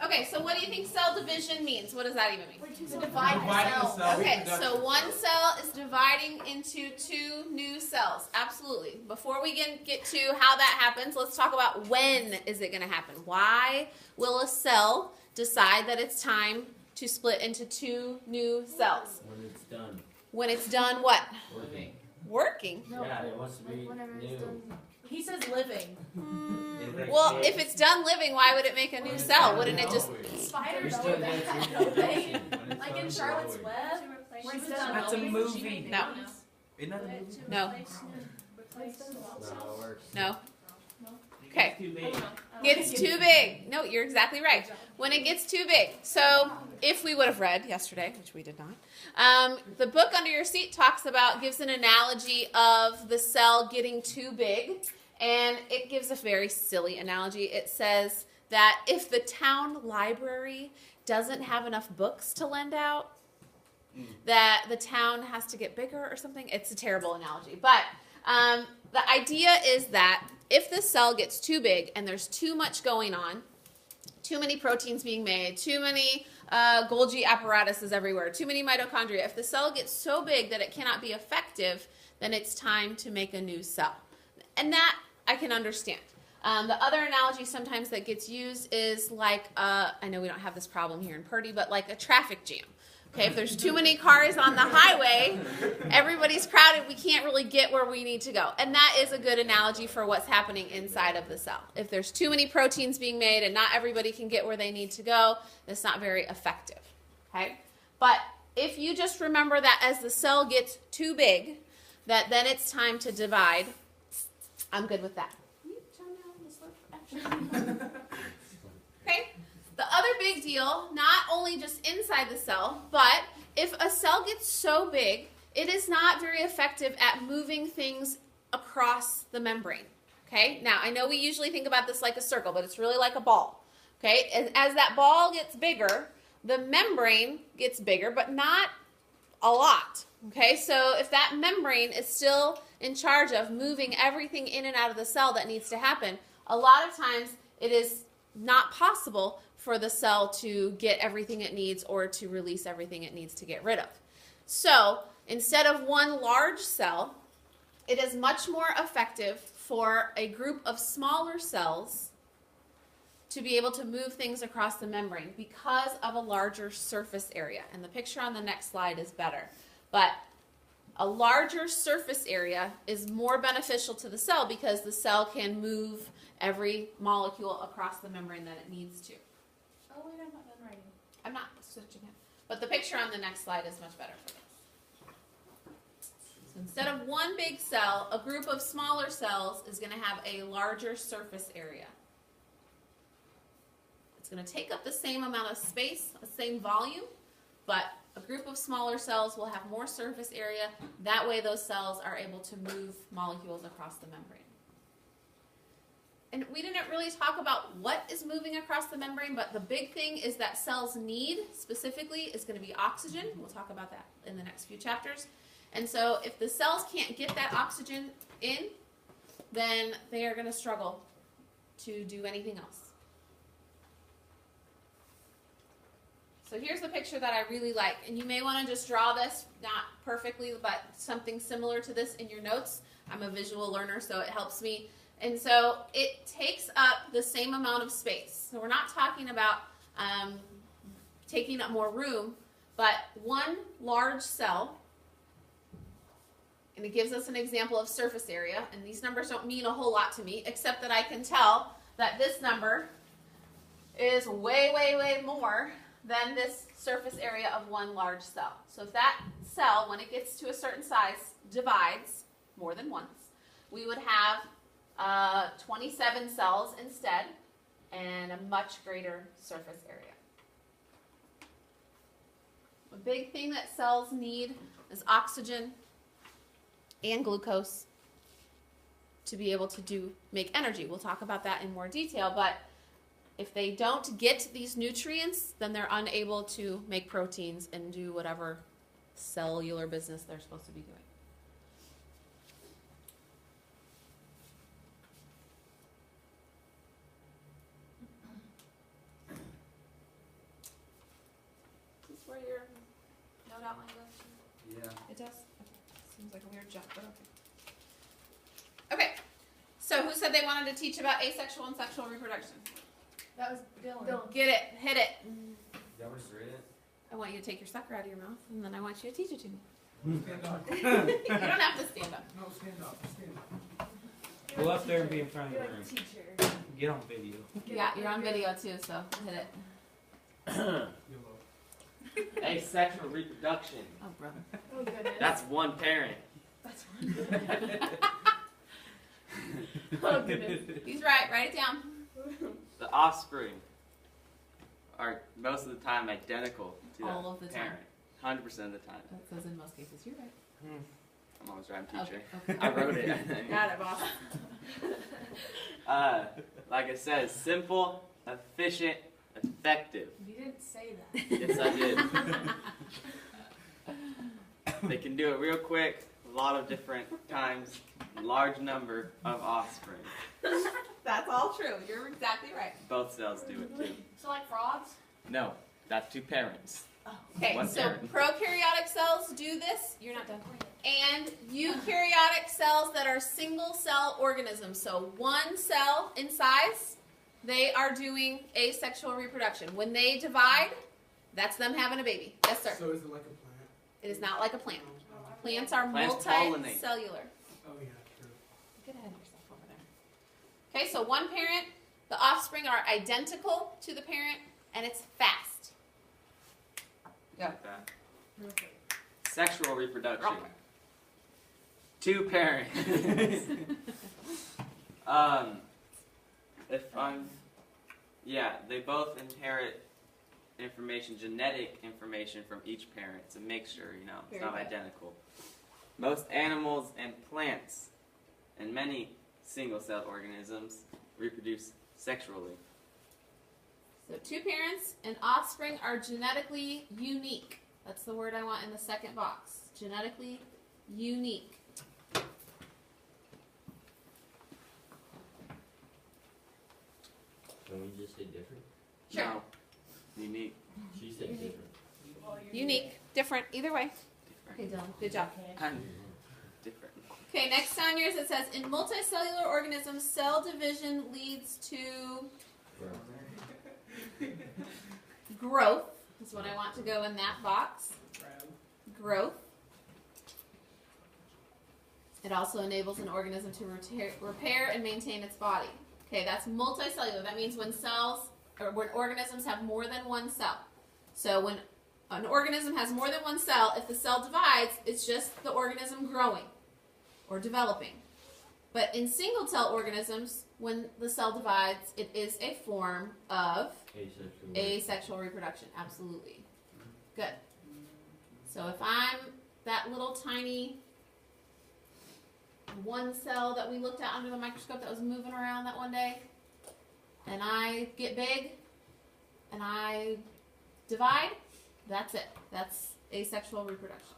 Okay, so what do you think cell division means? What does that even mean? To divide the cell. Okay, so one cell is dividing into two new cells. Absolutely. Before we get to how that happens, let's talk about when is it going to happen. Why will a cell decide that it's time to split into two new cells? When it's done. When it's done what? Working. Working? No, Yeah, it wants to be whenever it's new. done. He says living. Well, if it's done living, why would it make a new cell? Wouldn't it just... Spiders You're know still that. dancing. Don't they? Like in Charlotte's Web. Where it's done That's a living, movie. she made No. babies. Isn't that a movie? No. No, it works. No. Okay. It's too big. Gets too big. No, you're exactly right. When it gets too big. So, if we would have read yesterday, which we did not, the book under your seat gives an analogy of the cell getting too big, and it gives a very silly analogy. It says that if the town library doesn't have enough books to lend out, that the town has to get bigger or something. It's a terrible analogy. But the idea is that if the cell gets too big and there's too much going on, too many proteins being made, too many Golgi apparatuses everywhere, too many mitochondria, if the cell gets so big that it cannot be effective, then it's time to make a new cell. And that I can understand. The other analogy sometimes that gets used is like, I know we don't have this problem here in Purdy, but like a traffic jam. Okay, if there's too many cars on the highway, everybody's crowded, we can't really get where we need to go. And that is a good analogy for what's happening inside of the cell. If there's too many proteins being made and not everybody can get where they need to go, that's not very effective. Okay? But if you just remember that as the cell gets too big, that then it's time to divide, I'm good with that. Can you turn down the slurp action? Okay? The other big deal, not only just inside the cell, but if a cell gets so big, it is not very effective at moving things across the membrane. Okay? Now, I know we usually think about this like a circle, but it's really like a ball. Okay? As that ball gets bigger, the membrane gets bigger, but not a lot. Okay? So if that membrane is still in charge of moving everything in and out of the cell that needs to happen, a lot of times it is not possible for the cell to get everything it needs or to release everything it needs to get rid of. So instead of one large cell, it is much more effective for a group of smaller cells to be able to move things across the membrane because of a larger surface area. And the picture on the next slide is better. But a larger surface area is more beneficial to the cell because the cell can move every molecule across the membrane that it needs to. Oh wait, I'm not done writing. I'm not switching it. But the picture on the next slide is much better for this. So instead of one big cell, a group of smaller cells is going to have a larger surface area. It's going to take up the same amount of space, the same volume, but a group of smaller cells will have more surface area. That way those cells are able to move molecules across the membrane. And we didn't really talk about what is moving across the membrane, but the big thing is that cells need, specifically, is going to be oxygen. We'll talk about that in the next few chapters. And so if the cells can't get that oxygen in, then they are going to struggle to do anything else. So here's the picture that I really like. And you may want to just draw this, not perfectly, but something similar to this in your notes. I'm a visual learner, so it helps me. And so it takes up the same amount of space. So we're not talking about taking up more room, but one large cell, and it gives us an example of surface area, and these numbers don't mean a whole lot to me, except that I can tell that this number is way, way, way more than this surface area of one large cell. So if that cell, when it gets to a certain size, divides more than once, we would have 27 cells instead, and a much greater surface area. A big thing that cells need is oxygen and glucose to be able to make energy. We'll talk about that in more detail, but if they don't get these nutrients, then they're unable to make proteins and do whatever cellular business they're supposed to be doing. where your note outline goes? Yeah. It does? Okay. Seems like a weird jump, but okay. Okay, so who said they wanted to teach about asexual and sexual reproduction? That was Dylan. Get it, hit it. Y'all want to read it? I want you to take your sucker out of your mouth, and then I want you to teach it to me. Stand up. You don't have to stand up. No, stand up. Stand up. Go up there and be in front of the You're room. like a teacher. Get on video. Yeah, you're on video too, so hit it. YOLO. Asexual reproduction. Oh, brother. Oh goodness. That's one parent. That's oh goodness. He's right. Write it down. The offspring are most of the time identical to All the of the time. parent. 100% of the time. That says in most cases. You're right. I'm always right, I'm teacher. Okay. I wrote it. I think. Got it, boss. Like it says, simple, efficient, effective. You didn't say that. Yes, I did. They can do it real quick, a lot of different times, large number of offspring. That's all true. You're exactly right. Both cells do it too. So like frogs? No, that's two parents. Okay, One so parent. prokaryotic cells do this. You're not done. And eukaryotic cells that are single cell organisms, so one cell in size, they are doing asexual reproduction. When they divide, that's them having a baby. Yes, sir. So is it like a plant? It is not like a plant. Plants are Plants pollinate. multicellular. Oh yeah, true. Get ahead of yourself over there. Okay, so one parent, the offspring are identical to the parent, and it's fast. Go. Like that. Sexual reproduction. Two parents. They both inherit information, genetic information from each parent. It's a mixture, you know, it's Very not good. identical. Most animals and plants and many single-celled organisms reproduce sexually. So two parents and offspring are genetically unique. That's the word I want in the second box. Genetically unique. Can we just say different? Sure. No. Unique. She said different. Unique. Different. Either way. Okay, Different. Dylan. Good job. Kind of different. Okay, next on yours it says, in multicellular organisms, cell division leads to growth. Is what I want to go in that box. Growth. It also enables an organism to repair and maintain its body. Okay, that's multicellular. That means when organisms have more than one cell. So when an organism has more than one cell, if the cell divides, it's just the organism growing or developing. But in single cell organisms, when the cell divides, it is a form of Asexual. asexual reproduction. Absolutely. Good. So if I'm that little tiny one cell that we looked at under the microscope that was moving around that one day, and I get big and I divide, that's it. That's asexual reproduction.